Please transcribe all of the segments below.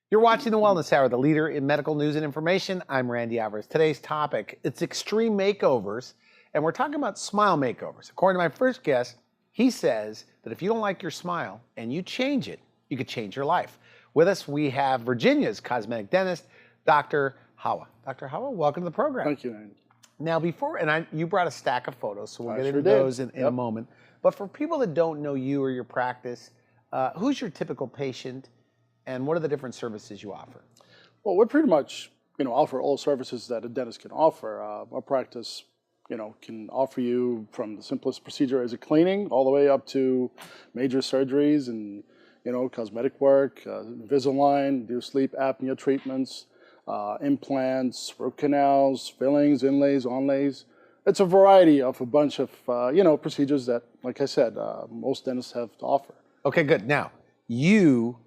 You're watching The Wellness Hour, the leader in medical news and information. I'm Randy Alvarez. Today's topic, it's extreme makeovers, and we're talking about smile makeovers. According to my first guest, he says that if you don't like your smile and you change it, you could change your life. With us, we have Virginia's cosmetic dentist, Dr. Hawa. Dr. Hawa, welcome to the program. Thank you, Randy. Now, you brought a stack of photos, so we'll get into sure did. those in a moment. But for people that don't know you or your practice, who's your typical patient? And what are the different services you offer? Well, we're pretty much, offer all services that a dentist can offer. Our practice, can offer you from the simplest procedure as a cleaning all the way up to major surgeries and, cosmetic work, Invisalign, do sleep apnea treatments, implants, root canals, fillings, inlays, onlays. It's a variety of a bunch of, procedures that, like I said, most dentists have to offer. Okay, good. Now, you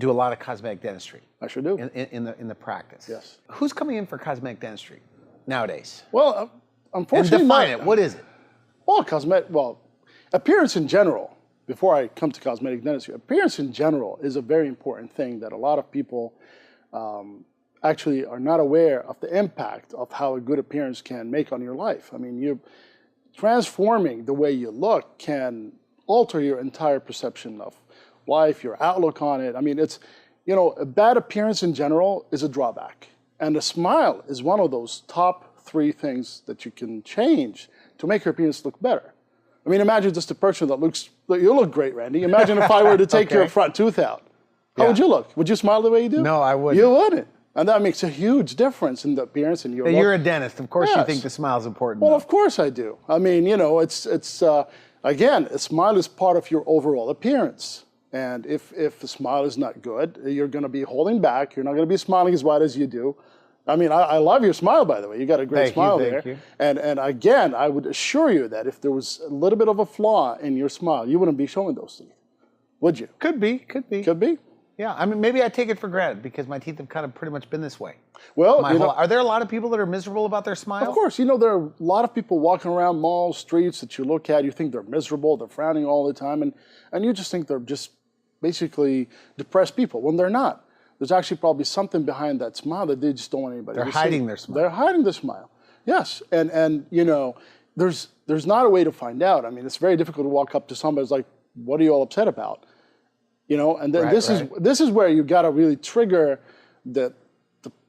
do a lot of cosmetic dentistry. I sure do. In the practice. Yes. Who's coming in for cosmetic dentistry nowadays? Well, unfortunately, and define it. What is it? Well, appearance in general. Before I come to cosmetic dentistry, appearance in general is a very important thing that a lot of people actually are not aware of the impact of how a good appearance can make on your life. I mean, you transforming the way you look can alter your entire perception of life, your outlook on it. I mean, it's, a bad appearance in general is a drawback. And a smile is one of those top 3 things that you can change to make your appearance look better. I mean, imagine just a person you look great, Randy. Imagine if I were to take your front tooth out. How would you look? Would you smile the way you do? No, I wouldn't. You wouldn't. And that makes a huge difference in the appearance and your look. You're a dentist. Of course you Yes. think the smile is important. Well, of course I do. I mean, again, a smile is part of your overall appearance. And if the smile is not good, you're going to be holding back. You're not going to be smiling as wide as you do. I mean, I love your smile, by the way. You got a great smile there. Thank you. And again, I would assure you that if there was a little bit of a flaw in your smile, you wouldn't be showing those teeth, would you? Could be. Could be. Yeah, I mean, maybe I take it for granted because my teeth have kind of pretty much been this way. Well, Are there a lot of people that are miserable about their smile? Of course, there are a lot of people walking around malls, streets that you look at, you think they're miserable, they're frowning all the time, and you just think they're just basically depressed people when they're not. There's actually probably something behind that smile that they just don't want anybody to see. They're hiding their smile. They're hiding their smile. Yes, and there's not a way to find out. I mean, it's very difficult to walk up to somebody who's like, "What are you all upset about?" And then this is where you got to really trigger the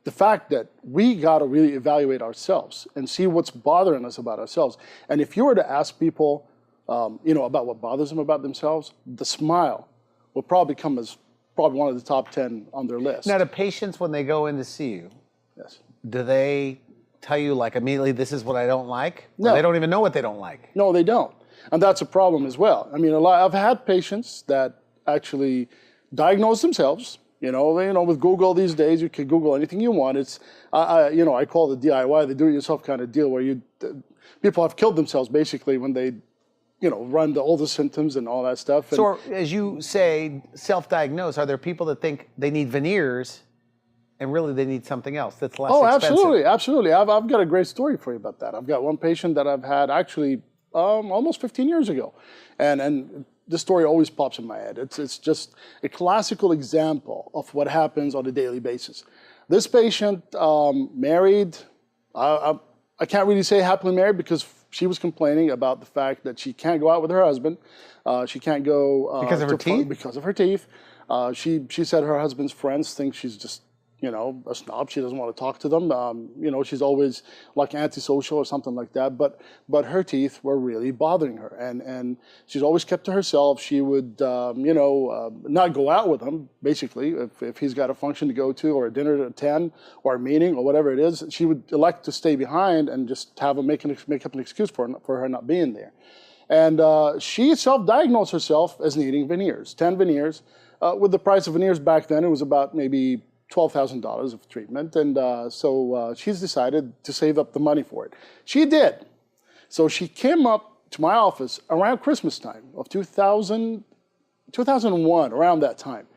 fact that we got to really evaluate ourselves and see what's bothering us about ourselves. And if you were to ask people, about what bothers them about themselves, the smile will probably come as probably one of the top 10 on their list. Now, the patients, when they go in to see you, yes, do they tell you like immediately, this is what I don't like? No. Or they don't even know what they don't like? No, they don't. And that's a problem as well. I mean, I've had patients that actually diagnose themselves. With Google these days, you can Google anything you want. It's, I call it the DIY, the do-it-yourself kind of deal, where people have killed themselves basically when they, run all the symptoms and all that stuff. So, as you say, self-diagnose, are there people that think they need veneers and really they need something else that's less expensive? Absolutely. I've got a great story for you about that. I've got one patient that I've had actually almost 15 years ago, and this story always pops in my head. It's just a classical example of what happens on a daily basis. This patient, married, I can't really say happily married because she was complaining about the fact that she can't go out with her husband. She can't go because of her teeth. Because of her teeth. She said her husband's friends think she's just a snob. She doesn't want to talk to them. She's always like antisocial or something like that. But her teeth were really bothering her, and she's always kept to herself. She would, not go out with him. Basically, if he's got a function to go to or a dinner to attend or a meeting or whatever it is, she would elect to stay behind and just have him make up an excuse for her not being there. And she self-diagnosed herself as needing veneers, 10 veneers. With the price of veneers back then, it was about maybe $12,000 of treatment, and so she's decided to save up the money for it. She did. So she came up to my office around Christmas time of 2001, around that time.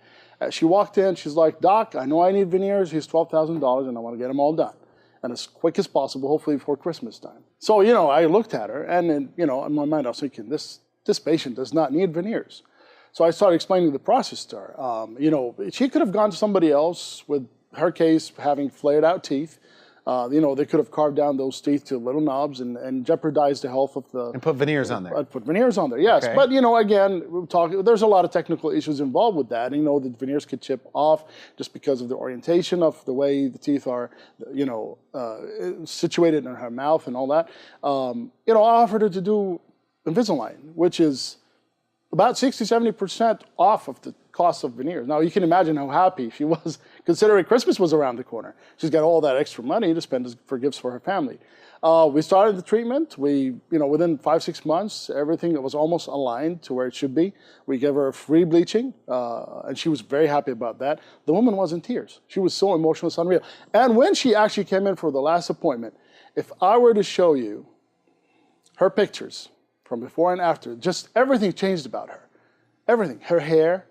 She walked in, she's like, "Doc, I know I need veneers. Here's $12,000, and I want to get them all done. And as quick as possible, hopefully before Christmas time." So, I looked at her, and in my mind, I was thinking, this patient does not need veneers. So I started explaining the process to her. You know, she could have gone to somebody else with her case having flared out teeth. You know, they could have carved down those teeth to little knobs and jeopardized the health of the... And put veneers on there. Put veneers on there, yes. Okay. But, you know, again, there's a lot of technical issues involved with that. You know, the veneers could chip off just because of the orientation of the way the teeth are, you know, situated in her mouth and all that. You know, I offered her to do Invisalign, which is about 60-70% off of the cost of veneers. Now, you can imagine how happy she was, considering Christmas was around the corner. She's got all that extra money to spend for gifts for her family. We started the treatment. You know, within 5-6 months, everything was almost aligned to where it should be. We gave her free bleaching, and she was very happy about that. The woman was in tears. She was so emotional, it's unreal. And when she actually came in for the last appointment, if I were to show you her pictures from before and after, just everything changed about her. Everything. Her hair,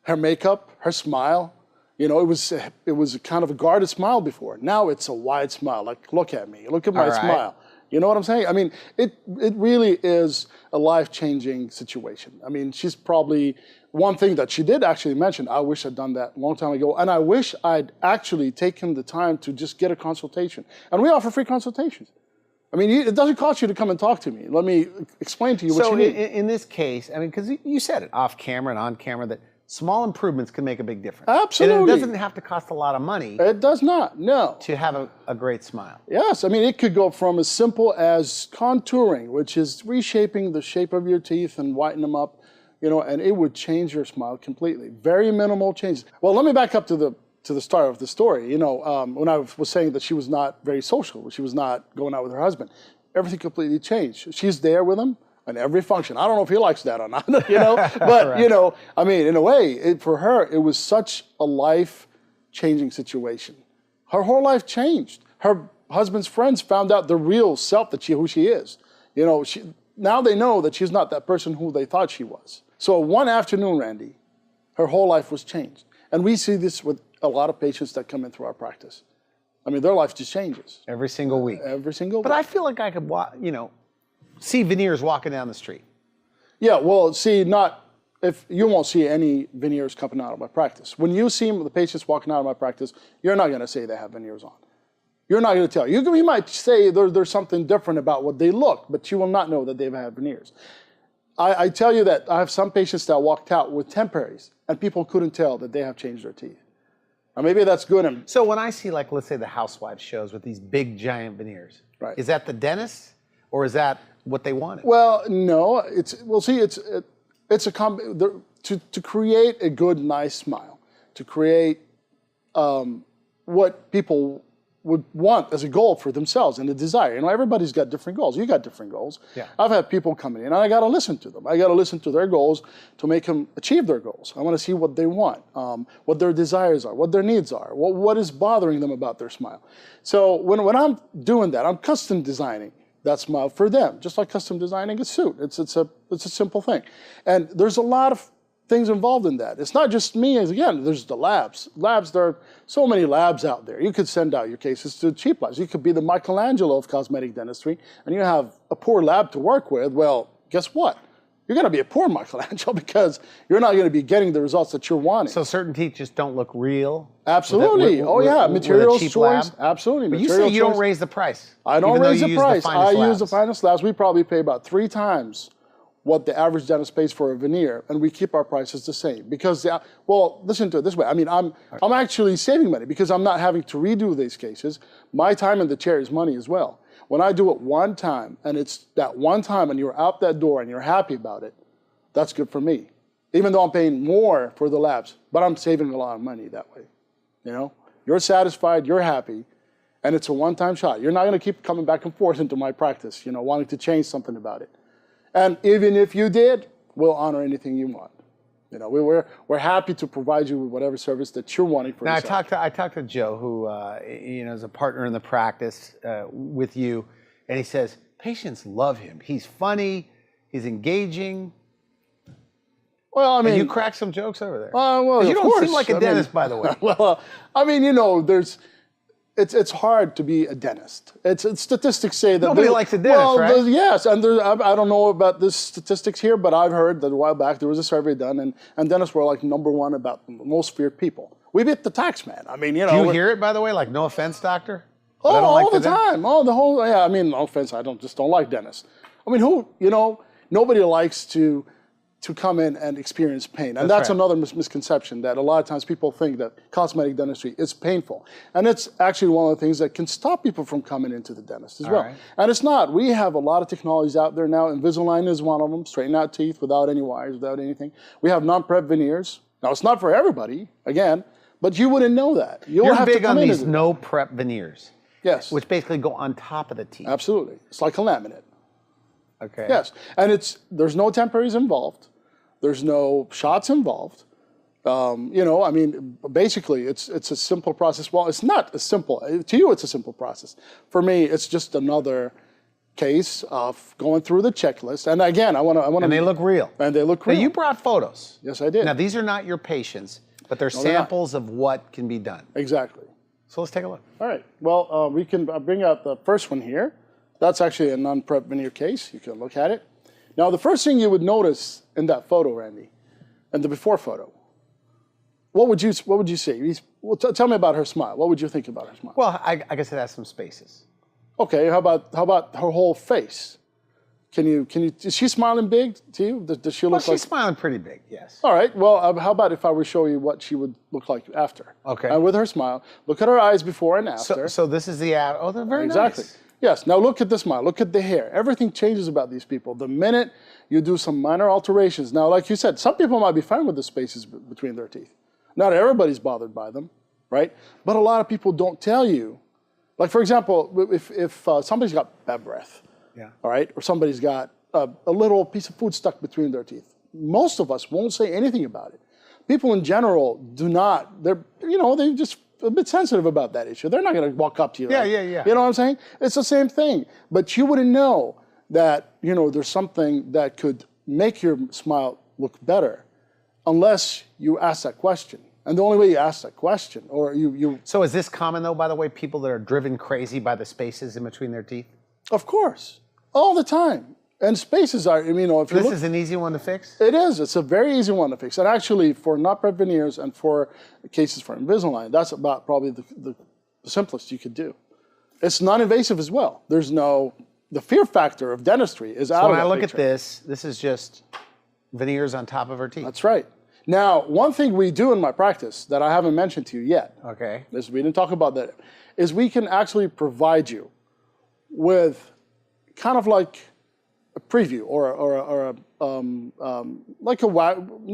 her makeup, her smile. You know, it was a kind of a guarded smile before. Now it's a wide smile, like, look at me, look at my smile. You know what I'm saying? I mean, it really is a life-changing situation. I mean, she's probably, one thing that she did actually mention, I wish I'd done that a long time ago, and I wish I'd actually taken the time to just get a consultation. And we offer free consultations. I mean, it doesn't cost you to come and talk to me. Let me explain to you what you need. So in this case, I mean, because you said it off camera and on camera that small improvements can make a big difference. Absolutely. And it doesn't have to cost a lot of money. It does not, no. To have a great smile. Yes, I mean, it could go from as simple as contouring, which is reshaping the shape of your teeth and whiten them up, you know, and it would change your smile completely. Very minimal changes. Well, let me back up to the start of the story. You know, when I was saying that she was not very social, she was not going out with her husband, everything completely changed. She's there with him in every function. I don't know if he likes that or not, you know, but, right. You know, I mean, in a way, for her, it was such a life-changing situation. Her whole life changed. Her husband's friends found out the real self, who she is. You know, now they know that she's not that person who they thought she was. So one afternoon, Randy, her whole life was changed. And we see this with a lot of patients that come in through our practice. I mean, their life just changes. Every single week. Every single week. But I feel like I could, you know, see veneers walking down the street. Yeah, well, see, if you won't see any veneers coming out of my practice. When you see the patients walking out of my practice, you're not going to say they have veneers on. You're not going to tell. You might say there's something different about what they look, but you will not know that they've had veneers. I tell you that I have some patients that walked out with temporaries, and people couldn't tell that they have changed their teeth. Or maybe that's good. So when I see, like, let's say the housewives shows with these big, giant veneers, right. Is that the dentist, or is that what they wanted? Well, no. To create a good, nice smile, to create what people would want as a goal for themselves and a desire. You know, everybody's got different goals. You got different goals. Yeah. I've had people coming in, and I got to listen to them. I got to listen to their goals to make them achieve their goals. I want to see what they want, what their desires are, what their needs are, what is bothering them about their smile. So when I'm doing that, I'm custom designing that smile for them, just like custom designing a suit. It's a simple thing. And there's a lot of things involved in that. It's not just me, again, there's the labs. There are so many labs out there. You could send out your cases to cheap labs. You could be the Michelangelo of cosmetic dentistry, and you have a poor lab to work with. Well, guess what? You're going to be a poor Michelangelo because you're not going to be getting the results that you're wanting. So certain teeth just don't look real? Absolutely. Materials choice. Absolutely. But you say you don't raise the price. I don't raise the price. I use the finest labs. We probably pay about 3 times what the average dentist pays for a veneer, and we keep our prices the same. Because, well, listen to it this way. I mean, I'm actually saving money because I'm not having to redo these cases. My time in the chair is money as well. When I do it one time, and it's that one time, and you're out that door and you're happy about it, that's good for me. Even though I'm paying more for the labs, but I'm saving a lot of money that way. You know, you're satisfied, you're happy, and it's a one-time shot. You're not going to keep coming back and forth into my practice, you know, wanting to change something about it. And even if you did, we'll honor anything you want. You know, we're happy to provide you with whatever service that you're wanting for yourself. I talked to Joe, who you know, is a partner in the practice with you, and he says patients love him. He's funny, he's engaging. Well, I mean, and you crack some jokes over there. Well, you of don't course. seem like a dentist, by the way. Well, I mean, you know, it's hard to be a dentist. Statistics say that Nobody likes a dentist, right? Yes, and I don't know about the statistics here, but I've heard that a while back there was a survey done, and dentists were like #1 about most feared people. We beat the tax man. I mean, you know. Do you hear it, by the way? Like, no offense, doctor? Oh, but I don't like all the time. Oh, the whole, yeah, I mean, no offense, I just don't like dentists. I mean, nobody likes to come in and experience pain. And that's right. another misconception, that a lot of times people think that cosmetic dentistry is painful. And it's actually one of the things that can stop people from coming into the dentist as well. Right. And it's not. We have a lot of technologies out there now. Invisalign is one of them, straighten out teeth without any wires, without anything. We have non-prep veneers. Now, it's not for everybody, again, but you wouldn't know that. You're big on these no-prep veneers. Yes. Which basically go on top of the teeth. Absolutely. It's like a laminate. Okay. Yes. And there's no temporaries involved. There's no shots involved. I mean, basically, it's a simple process. Well, it's not as simple. To you, it's a simple process. For me, it's just another case of going through the checklist. And again, I want to. And they look real. And they look real. Now, you brought photos. Yes, I did. Now, these are not your patients, but they're samples of what can be done. Exactly. So let's take a look. All right. Well, we can bring out the first one here. That's actually a non-prep veneer case. You can look at it. Now, the first thing you would notice in that photo, Randy, and the before photo, what would you see? Well, tell me about her smile. What would you think about her smile? Well, I guess it has some spaces. Okay. How about her whole face? Is she smiling big to you? Does she look She's smiling pretty big, yes. All right. Well, how about if I were to show you what she would look like after? Okay. And with her smile, look at her eyes before and after. So this is the ad. Oh, they're very Exactly. nice. Yes. Now look at the smile. Look at the hair. Everything changes about these people the minute you do some minor alterations. Now, like you said, some people might be fine with the spaces between their teeth. Not everybody's bothered by them, right? But a lot of people don't tell you. Like, for example, if somebody's got bad breath, Yeah. all right, or somebody's got a little piece of food stuck between their teeth, most of us won't say anything about it. People in general do not. They're just a bit sensitive about that issue. They're not going to walk up to you. Yeah. You know what I'm saying? It's the same thing. But you wouldn't know that, there's something that could make your smile look better unless you ask that question. And the only way you ask that question, or you... So is this common, though, by the way, people that are driven crazy by the spaces in between their teeth? Of course. All the time. And spaces are, if you look... This is an easy one to fix? It is. It's a very easy one to fix. And actually, for not-prep veneers and for cases for Invisalign, that's about probably the simplest you could do. It's non-invasive as well. There's no... The fear factor of dentistry is out of the when I look picture. at this is just veneers on top of her teeth. That's right. Now, one thing we do in my practice that I haven't mentioned to you yet, Okay. we didn't talk about that, is we can actually provide you with kind of like a preview or like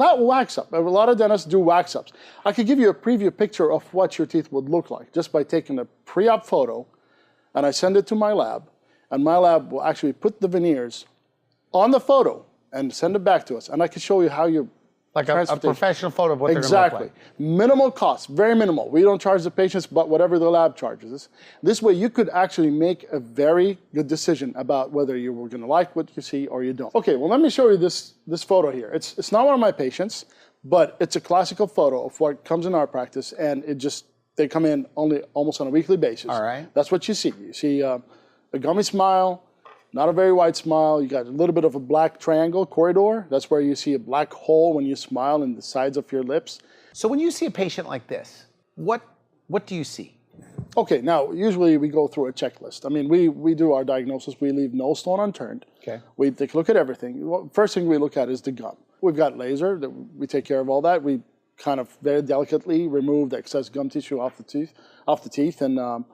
not wax up. A lot of dentists do wax ups. I could give you a preview picture of what your teeth would look like just by taking a pre-op photo, and I send it to my lab, and my lab will actually put the veneers on the photo and send it back to us, and I can show you how you Like a professional photo of what they're going to look like. Exactly. Minimal cost, very minimal. We don't charge the patients, but whatever the lab charges us. This way, you could actually make a very good decision about whether you were going to like what you see or you don't. Okay, well, let me show you this photo here. It's not one of my patients, but it's a classical photo of what comes in our practice, and they come in almost on a weekly basis. All right. That's what you see. You see a gummy smile, not a very wide smile. You got a little bit of a black triangle corridor. That's where you see a black hole when you smile in the sides of your lips. So when you see a patient like this, what do you see? Okay, now usually we go through a checklist. I mean, we do our diagnosis. We leave no stone unturned. Okay. We take a look at everything. First thing we look at is the gum. We've got laser that we take care of all that. We kind of very delicately remove the excess gum tissue off the teeth, and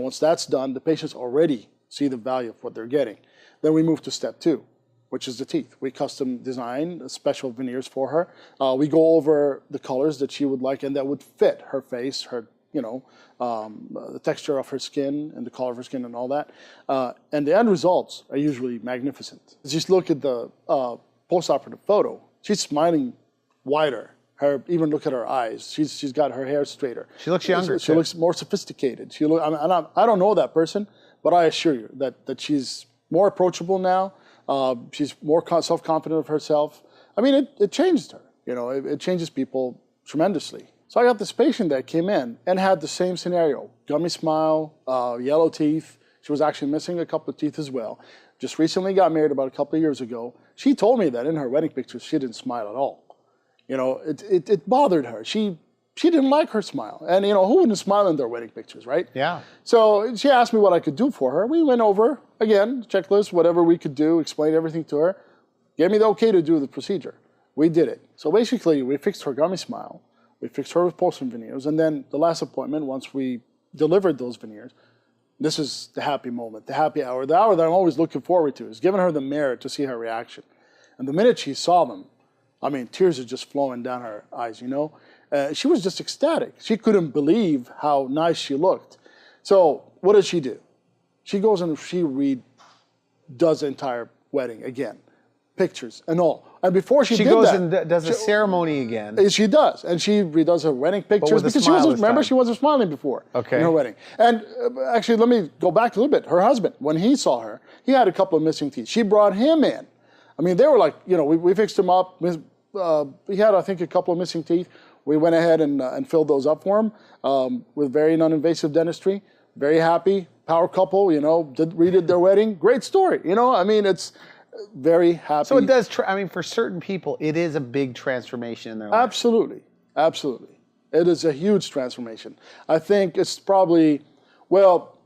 once that's done, the patient's already see the value of what they're getting. Then we move to step 2, which is the teeth. We custom design special veneers for her. We go over the colors that she would like and that would fit her face, her, the texture of her skin and the color of her skin and all that. And the end results are usually magnificent. Just look at the post-operative photo. She's smiling wider. Even look at her eyes. She's got her hair straighter. She looks younger. She looks more sophisticated. I don't know that person, but I assure you that she's more approachable now. She's more self-confident of herself. I mean, it changed her. It changes people tremendously. So I got this patient that came in and had the same scenario. Gummy smile, yellow teeth. She was actually missing a couple of teeth as well. Just recently got married about a couple of years ago. She told me that in her wedding pictures, she didn't smile at all. You know, it bothered her. She didn't like her smile. And, you know, who wouldn't smile in their wedding pictures, right? Yeah. So she asked me what I could do for her. We went over, again, checklist, whatever we could do, explained everything to her. Gave me the okay to do the procedure. We did it. So basically, we fixed her gummy smile. We fixed her with porcelain veneers. And then the last appointment, once we delivered those veneers, this is the happy moment, the happy hour. The hour that I'm always looking forward to is giving her the mirror to see her reaction. And the minute she saw them, I mean, tears are just flowing down her eyes, you know? She was just ecstatic. She couldn't believe how nice she looked. So what does she do? She goes and she redoes the entire wedding again. Pictures and all. And before she goes and does a ceremony again. She does. And she redoes her wedding pictures. Because she wasn't smiling before in her wedding. And actually, let me go back a little bit. Her husband, when he saw her, he had a couple of missing teeth. She brought him in. I mean, they were like, you know, we fixed him up. He had, I think, a couple of missing teeth. We went ahead and filled those up for him with very non-invasive dentistry. Very happy. Power couple, you know, redid their wedding. Great story. You know, I mean, it's very happy. So it does, I mean, for certain people, it is a big transformation in their life. Absolutely. Absolutely. It is a huge transformation. I think it's probably, well,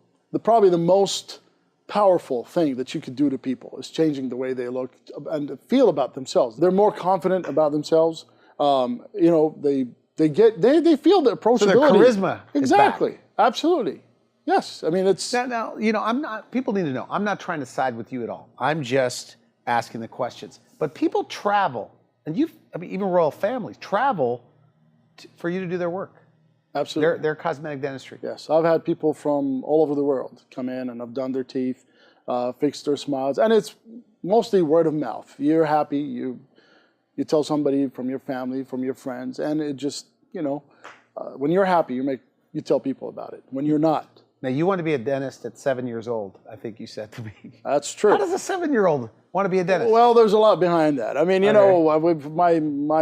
probably the most powerful thing that you could do to people is changing the way they look and feel about themselves. They're more confident about themselves. You know, they feel the approachability. So their charisma. Exactly. Absolutely. Yes. I mean, it's... Now, you know, people need to know, I'm not trying to side with you at all. I'm just asking the questions. But people travel, and even royal families travel for you to do their work. Absolutely. Their cosmetic dentistry. Yes. I've had people from all over the world come in and I've done their teeth, fixed their smiles, and it's mostly word of mouth. You're happy, you tell somebody from your family, from your friends, and it just, you know, when you're happy, you tell people about it. When you're not. Now, you want to be a dentist at 7 years old, I think you said to me. That's true. How does a 7-year-old want to be a dentist? Well, there's a lot behind that. I mean, you know, my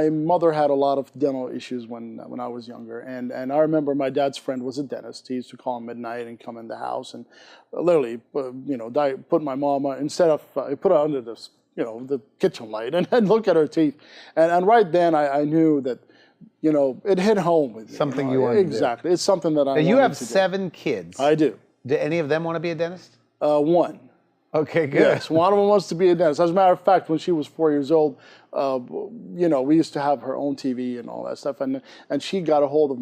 mother had a lot of dental issues when I was younger, and I remember my dad's friend was a dentist. He used to call him at night and come in the house and literally, you know, put my mama instead of put her under this, you know, the kitchen light and look at her teeth, and right then I knew that, you know, it hit home with me. Something you wanted to do. Exactly. It's something that I wanted you have to do. 7 kids. I do. Do any of them want to be a dentist? One. Okay, good. Yes, one of them wants to be a dentist. As a matter of fact, when she was 4 years old, you know, we used to have her own TV and all that stuff, and she got a hold of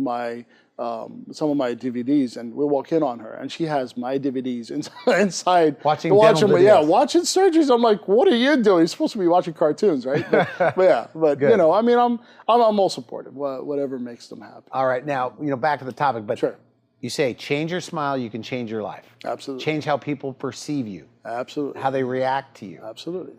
some of my DVDs, and we walk in on her, and she has my DVDs inside. Watching dental videos. Yeah, watching surgeries. I'm like, what are you doing? You're supposed to be watching cartoons, right? But you know, I mean, I'm all supportive. Whatever makes them happy. All right, now, you know, back to the topic, but sure. You say change your smile, you can change your life. Absolutely. Change how people perceive you. Absolutely. How they react to you. Absolutely.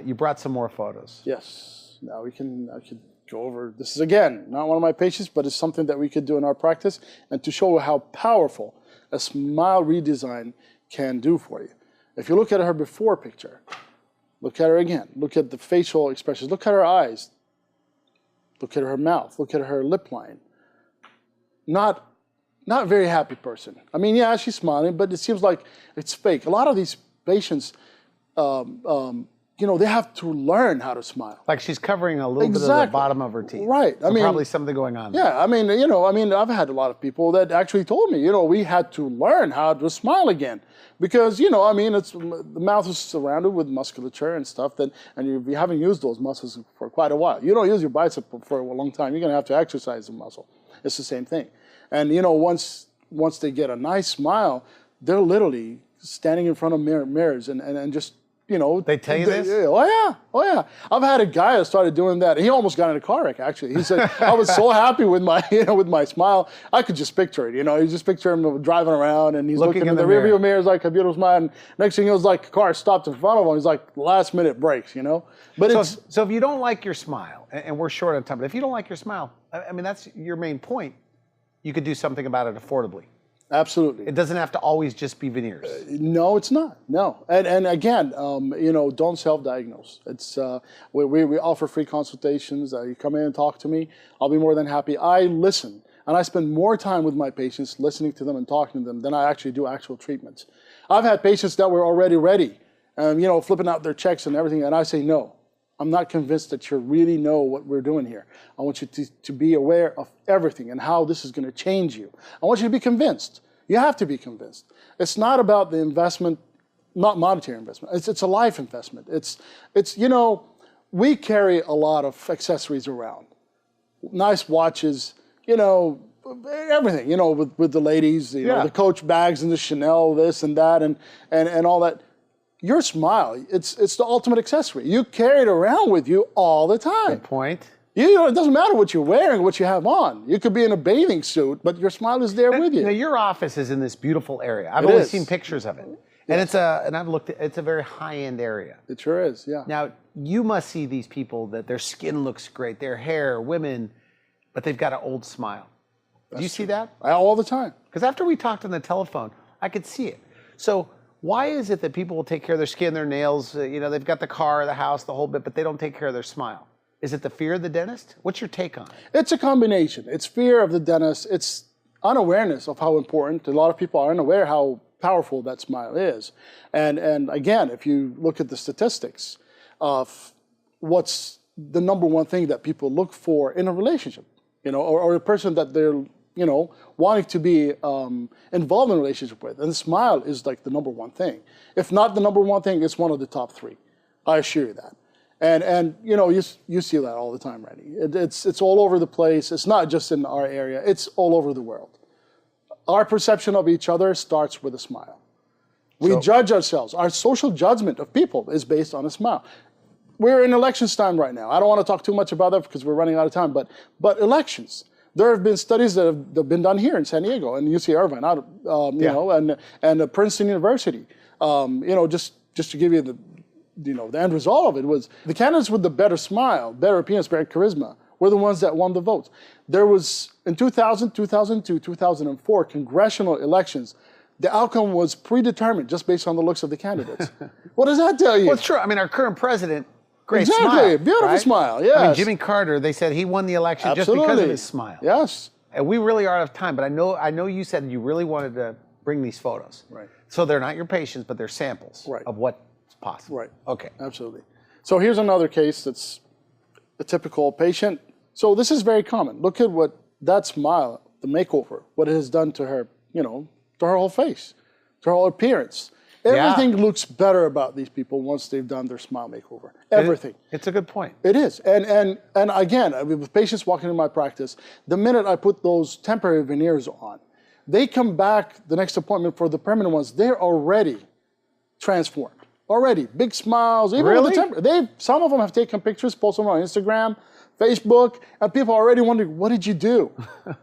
You brought some more photos. Yes. Now I could go over. This is, again, not one of my patients, but it's something that we could do in our practice, and to show how powerful a smile redesign can do for you. If you look at her before picture, look at her again. Look at the facial expressions. Look at her eyes. Look at her mouth. Look at her lip line. Not a very happy person. I mean, yeah, she's smiling, but it seems like it's fake. A lot of these patients, you know, they have to learn how to smile. Like she's covering a little bit of the bottom of her teeth. Right. So probably something going on there. Yeah, I mean, you know, I've had a lot of people that actually told me, you know, we had to learn how to smile again. Because, you know, I mean, the mouth is surrounded with musculature and stuff, and you haven't used those muscles for quite a while. You don't use your bicep for a long time. You're going to have to exercise the muscle. It's the same thing. And, you know, once they get a nice smile, they're literally standing in front of mirrors and just, you know. They tell you this? Oh, yeah. I've had a guy that started doing that. He almost got in a car wreck, actually. He said, I was so happy with my, you know, with my smile. I could just picture it, you know. You just picture him driving around, and he's looking in the rearview mirror, like a beautiful smile. And next thing, it was like a car stopped in front of him. He's like, last minute brakes, you know. But so if you don't like your smile, and we're short on time, but if you don't like your smile, I mean, that's your main point. You could do something about it affordably. Absolutely. It doesn't have to always just be veneers. No, it's not. No. And again, you know, don't self-diagnose. It's we offer free consultations. You come in and talk to me. I'll be more than happy. I listen. And I spend more time with my patients listening to them and talking to them than I actually do actual treatments. I've had patients that were already ready and, you know, flipping out their checks and everything, and I say, no, I'm not convinced that you really know what we're doing here. I want you to be aware of everything and how this is going to change you. I want you to be convinced. You have to be convinced. It's not about the investment, not monetary investment. It's a life investment. It's you know, we carry a lot of accessories around. Nice watches, you know, everything, you know, with the ladies, you know, the Coach bags and the Chanel, this and that, and all that. Your smile, it's the ultimate accessory. You carry it around with you all the time. Good point. You know, it doesn't matter what you're wearing, what you have on. You could be in a bathing suit, but your smile is there with you. Now, your office is in this beautiful area. I've only seen pictures of it. And it's a very high-end area. It sure is, yeah. Now, you must see these people that their skin looks great, their hair, women, but they've got an old smile. Do you see that? All the time. Because after we talked on the telephone, I could see it. So why is it that people will take care of their skin, their nails, you know, they've got the car, the house, the whole bit, but they don't take care of their smile? Is it the fear of the dentist? What's your take on it? It's a combination. It's fear of the dentist. It's unawareness of how important. A lot of people are unaware how powerful that smile is. And again, if you look at the statistics of what's the number one thing that people look for in a relationship, you know, or a person that they're, you know, wanting to be involved in a relationship with. And the smile is like the number one thing. If not the number one thing, it's one of the top three. I assure you that. And you know, you see that all the time, Randy. It's all over the place. It's not just in our area. It's all over the world. Our perception of each other starts with a smile. We judge ourselves. Our social judgment of people is based on a smile. We're in elections time right now. I don't want to talk too much about that because we're running out of time, but elections. There have been studies that have been done here in San Diego and UC Irvine, you know, and Princeton University. You know, just to give you the end result of it was the candidates with the better smile, better appearance, better charisma were the ones that won the votes. There was, in 2000, 2002, 2004 congressional elections, the outcome was predetermined just based on the looks of the candidates. What does that tell you? Well, it's true. I mean, our current president, great smile. Exactly, beautiful smile, yes. I mean, Jimmy Carter, they said he won the election just because of his smile. Yes. And we really are out of time, but I know you said you really wanted to bring these photos. Right. So they're not your patients, but they're samples of what's possible. Right. Okay. Absolutely. So here's another case that's a typical patient. So this is very common. Look at what that smile, the makeover, what it has done to her, you know, to her whole face, to her whole appearance. Everything looks better about these people once they've done their smile makeover. Everything. It's a good point. It is. And again, I mean, with patients walking in my practice, the minute I put those temporary veneers on, they come back the next appointment for the permanent ones. They're already transformed. Already. Big smiles. Even with the some of them have taken pictures, posted them on Instagram, Facebook, and people are already wondering, what did you do?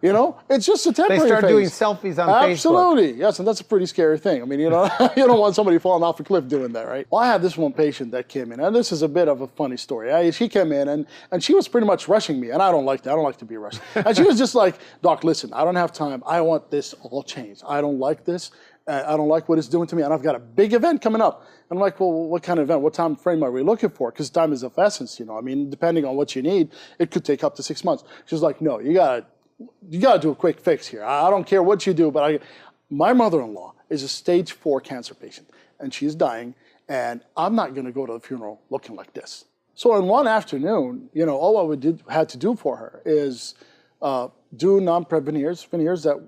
You know, it's just a temporary They start phase. doing selfies on Facebook. Absolutely, yes, and that's a pretty scary thing. I mean, you know, you don't want somebody falling off a cliff doing that, right? Well, I had this one patient that came in, and this is a bit of a funny story. She came in, and she was pretty much rushing me, and I don't like that. I don't like to be rushed. And she was just like, Doc, listen, I don't have time. I want this all changed. I don't like this. I don't like what it's doing to me, and I've got a big event coming up. And I'm like, well, what kind of event? What time frame are we looking for? Because time is of essence, you know. I mean, depending on what you need, it could take up to 6 months. She's like, no, you gotta do a quick fix here. I don't care what you do, but my mother-in-law is a stage 4 cancer patient, and she's dying, and I'm not gonna go to the funeral looking like this. So in one afternoon, you know, all I had to do for her is do non-prep veneers that,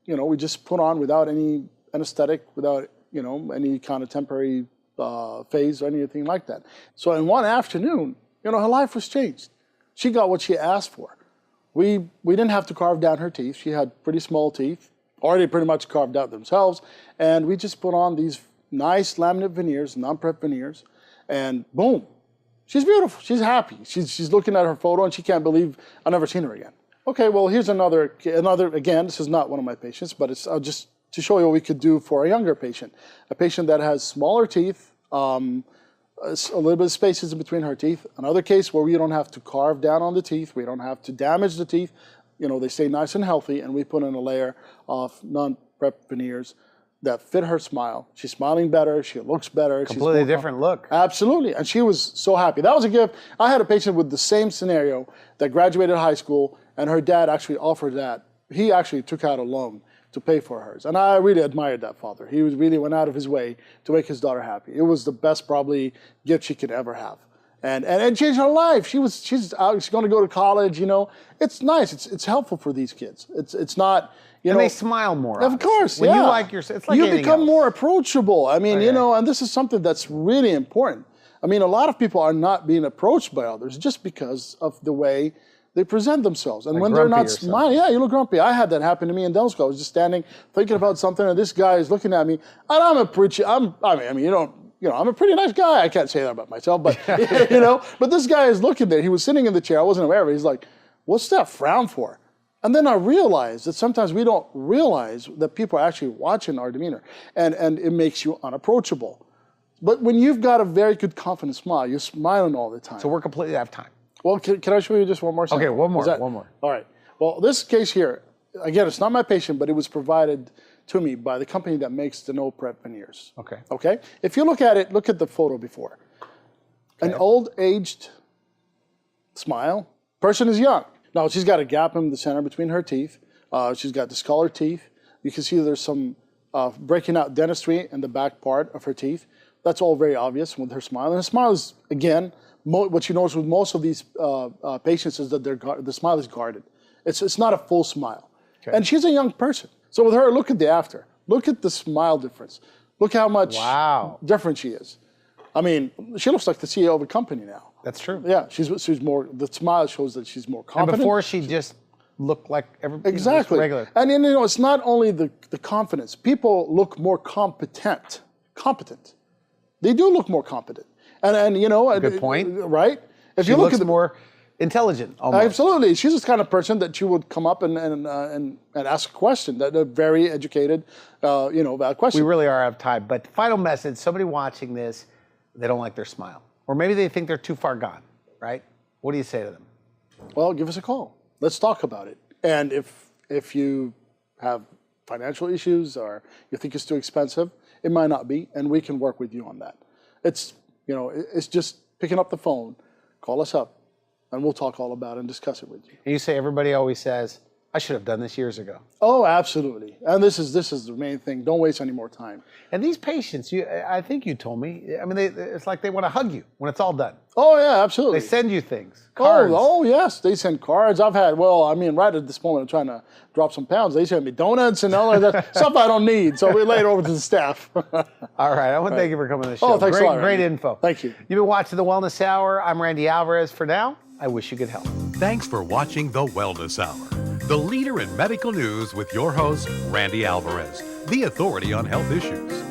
you know, we just put on without any anesthetic, without, you know, any kind of temporary phase or anything like that. So in one afternoon, you know, her life was changed. She got what she asked for. We didn't have to carve down her teeth. She had pretty small teeth, already pretty much carved out themselves, and we just put on these nice laminate veneers, non-prep veneers, and boom, she's beautiful. She's happy. She's looking at her photo and she can't believe I've never seen her again. Okay, well, here's another. Again, this is not one of my patients, but it's just to show you what we could do for a younger patient, a patient that has smaller teeth, a little bit of spaces in between her teeth. Another case where we don't have to carve down on the teeth, we don't have to damage the teeth. You know, they stay nice and healthy, and we put in a layer of non-prep veneers that fit her smile. She's smiling better, she looks better. Completely different look. Absolutely, and she was so happy. That was a gift. I had a patient with the same scenario that graduated high school, and her dad actually offered that he actually took out a loan to pay for hers. And I really admired that father. He really went out of his way to make his daughter happy. It was the best probably gift she could ever have. And changed her life. She's going to go to college, you know. It's nice. It's helpful for these kids. It's not, you know. And they smile more. Of course, when yeah. you like yourself, it's like you anything become else. more approachable. I mean, Okay. you know, and this is something that's really important. I mean, a lot of people are not being approached by others just because of the way they present themselves. And Like when they're grumpy not or something. smiling, yeah, you look grumpy. I had that happen to me in dental school. I was just standing thinking about something, and this guy is looking at me, and I'm a pretty nice guy. I can't say that about myself, but you know. But this guy is looking there. He was sitting in the chair. I wasn't aware of it. He's like, "What's that frown for?" And then I realized that sometimes we don't realize that people are actually watching our demeanor, and it makes you unapproachable. But when you've got a very good, confident smile, you're smiling all the time. So we're completely out of time. Well, can I show you just one more sample? Okay, one more. Is One more. All right. Well, this case here, again, it's not my patient, but it was provided to me by the company that makes the no prep veneers. Okay. Okay? If you look at it, look at the photo before. An old, aged smile. Person is young. Now, she's got a gap in the center between her teeth. She's got discolored teeth. You can see there's some breaking out dentistry in the back part of her teeth. That's all very obvious with her smile. And her smile is, again, what you notice with most of these patients is that the smile is guarded. It's not a full smile. Okay. And she's a young person. So with her, look at the after. Look at the smile difference. Look how much different she is. I mean, she looks like the CEO of a company now. That's true. Yeah, she's more, the smile shows that she's more confident. And before she just looked like everybody. Exactly. Regular. And you know, it's not only the confidence. People look more competent. They do look more competent. And you know, Good point. Right? If She you look looks at the more intelligent. Almost. Absolutely. She's the kind of person that you would come up and ask a question, that a very educated, valid question. We really are out of time. But final message, somebody watching this, they don't like their smile. Or maybe they think they're too far gone, right? What do you say to them? Well, give us a call. Let's talk about it. And if you have financial issues or you think it's too expensive, it might not be, and we can work with you on that. It's just picking up the phone, call us up, and we'll talk all about it and discuss it with you. And you say everybody always says, I should have done this years ago. Oh, absolutely. And this is the main thing. Don't waste any more time. And these patients, I think you told me, I mean, it's like they want to hug you when it's all done. Oh, yeah, absolutely. They send you things, cards. Oh, yes, they send cards. I've had, right at this moment, I'm trying to drop some pounds. They send me donuts and all of that stuff I don't need. So we lay it over to the staff. All right, I want to thank you for coming to the show. Oh, thanks a lot, Great Randy. info. Thank you. You've been watching The Wellness Hour. I'm Randy Alvarez. For now, I wish you good health. Thanks for watching The Wellness Hour, the leader in medical news with your host, Randy Alvarez, the authority on health issues.